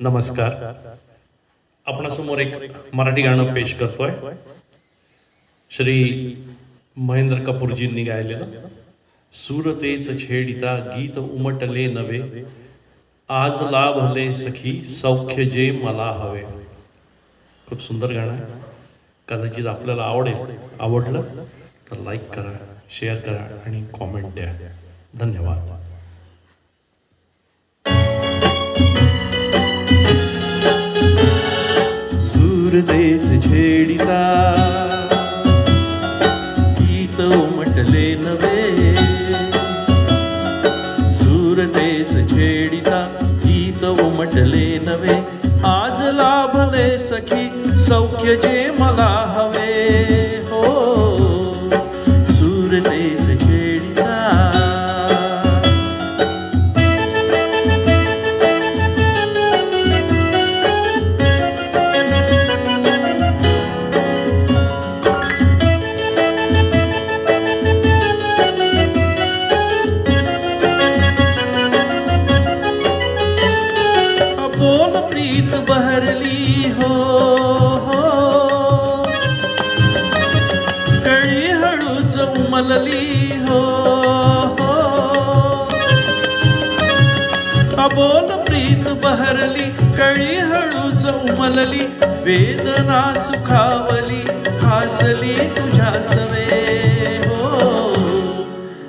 नमस्कार. आपणासमोर एक मराठी गाणं पेश करतोय. श्री महेंद्र कपूरजींनी गायलेलं. सुरतेच छेडिता गीत उमटले नवे, आज लाभले सखी सौख्य जे मला हवे. खूप सुंदर गाणं आहे. कदाचित आपल्याला आवडलं तर लाईक करा, शेअर करा आणि कॉमेंट द्या. धन्यवाद. सुरतेच छेडिता गीत उमटले नवे, सुरतेच छेडिता गीत उमटले नवे, आज लाभले सखी सौख्य जे मला हवे. हो सुरतेच छेडिता. बोल प्रीत बहरली हो, कळी हळूच उमलली हो. बोल प्रीत बहरली, कळी हळूच उमलली, वेदना सुखावली, हासली तुझ्या सवे. हो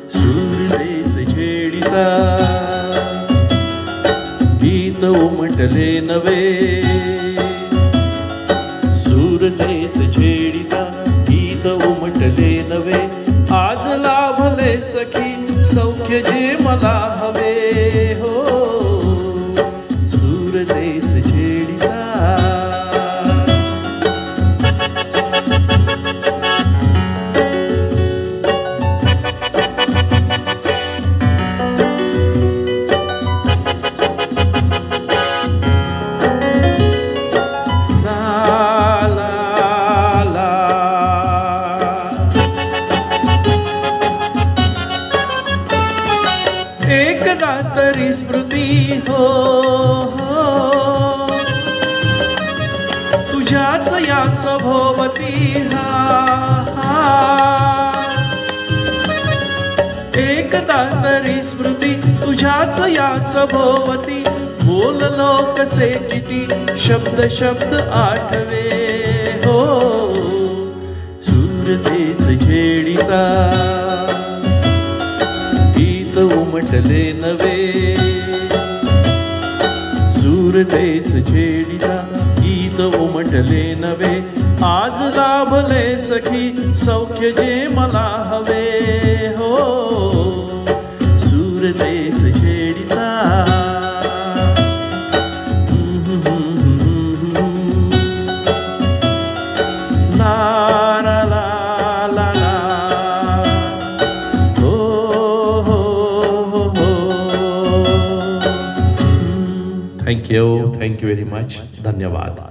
सुरतेच छेडिता गीत उमटले नवे, सुरतेच छेडिता गीत उमटले नवे, आज लाभले सखी सौख्य जे मला हवे. हो सुरतेच छेडिता. एकदा तरी स्मृती हो, तुझ्याच या सभोवती. एकदा तरी स्मृती तुझ्याच या सभोवती, बोललो कसे किती शब्द शब्द आठवे. हो सुरतेच छेडिता गीत उमटले नवे, सुरतेच छेडिता गीत उमटले नवे, आज लाभले सखी सौख्य जे मला हवे. हो सुरतेच छेडिता. ला ला ला ला ला. Thank you very much. धन्यवाद.